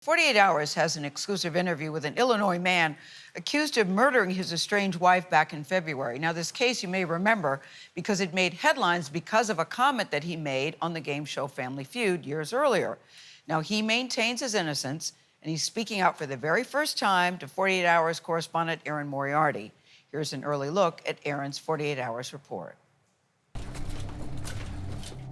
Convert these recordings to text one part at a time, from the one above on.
48 Hours has an exclusive interview with an Illinois man accused of murdering his estranged wife back in February. Now, this case you may remember because it made headlines because of a comment that he made on the game show Family Feud years earlier. Now, he maintains his innocence, and he's speaking out for the very first time to 48 Hours correspondent Erin Moriarty. Here's an early look at Erin's 48 Hours report.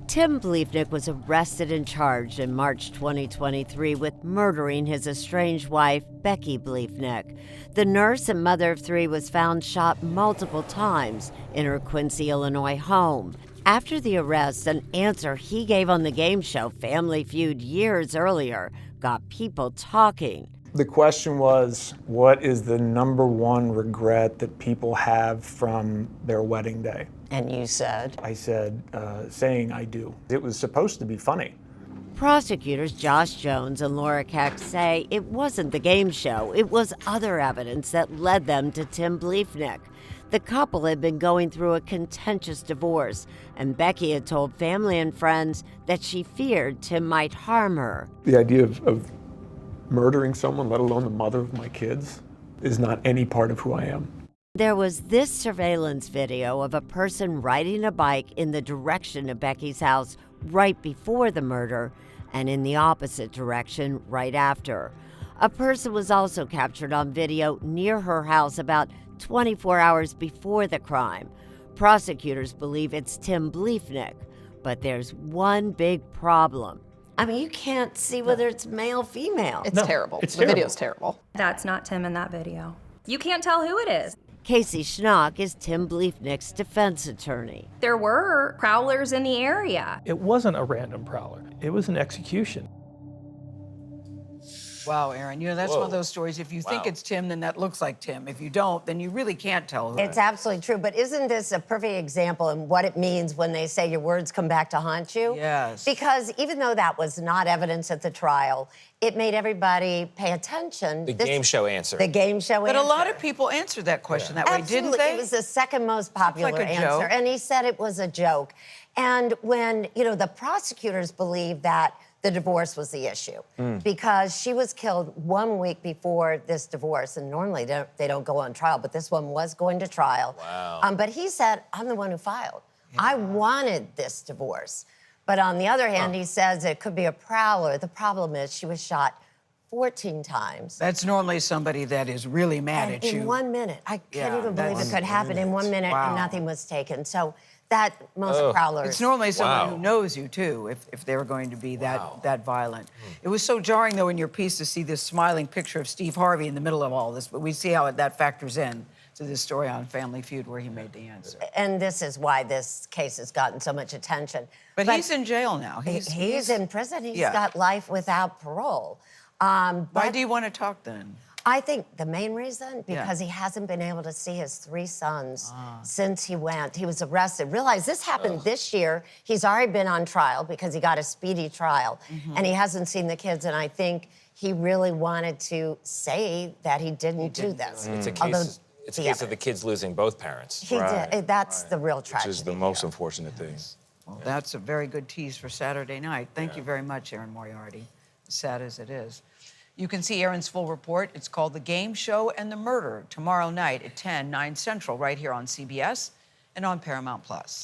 Tim Bliefnick was arrested and charged in March 2023 with murdering his estranged wife, Becky Bliefnick. The nurse and mother of three was found shot multiple times in her Quincy, Illinois home. After the arrest, an answer he gave on the game show Family Feud years earlier got people talking. The question was, what is the #1 regret that people have from their wedding day? And you said? I said, saying I do. It was supposed to be funny. Prosecutors Josh Jones and Laura Keck say it wasn't the game show. It was other evidence that led them to Tim Bliefnick. The couple had been going through a contentious divorce, and Becky had told family and friends that she feared Tim might harm her. The idea of murdering someone, let alone the mother of my kids, is not any part of who I am. There was this surveillance video of a person riding a bike in the direction of Becky's house right before the murder and in the opposite direction right after. A person was also captured on video near her house about 24 hours before the crime. Prosecutors believe it's Tim Bliefnick, but there's one big problem. I mean, you can't see whether it's male, female. It's terrible. It's the video's terrible. That's not Tim in that video. You can't tell who it is. Casey Schnock is Tim Bliefnick's defense attorney. There were prowlers in the area. It wasn't a random prowler. It was an execution. Wow, Erin, you know, that's one of those stories. If you think it's Tim, then that looks like Tim. If you don't, then you really can't tell who. It's absolutely true, but isn't this a perfect example in what it means when they say your words come back to haunt you? Yes. Because even though that was not evidence at the trial, it made everybody pay attention. The game show answer. The game show But answer. a lot of people answered that question that way, didn't Absolutely. they? It was the second most popular like a answer, joke. and he said it was a joke. And when, you know, the prosecutors believe that the divorce was the issue because she was killed 1 week before this divorce, and normally they don't go on trial, but this one was going to trial. Wow. But he said, I'm the one who filed. I wanted this divorce. But on the other hand, he says it could be a prowler. The problem is she was shot 14 times. That's normally somebody that is really mad at you. In 1 minute. I can't Yeah, even believe it that's- could happen in 1 minute Wow. and nothing was taken. So that most prowlers. It's normally someone Wow. who knows you, too, if they were going to be that violent. It was so jarring, though, in your piece to see this smiling picture of Steve Harvey in the middle of all this, but we see how that factors in to this story on Family Feud where he made the answer. And this is why this case has gotten so much attention. But he's in jail now. He's in prison. He's Yeah. got life without parole. Why do you want to talk then? I think the main reason, because he hasn't been able to see his 3 sons since he was arrested. Realize this happened this year. He's already been on trial because he got a speedy trial, and he hasn't seen the kids, and I think he really wanted to say that he didn't do this. It's a case, it's a case of the kids losing both parents. He did. That's the real tragedy. Which is the most unfortunate thing. Well, that's a very good tease for Saturday night. Thank you very much, Erin Moriarty, as sad as it is. You can see Erin's full report. It's called The Game Show and the Murder tomorrow night at 10, 9 Central, right here on CBS and on Paramount+.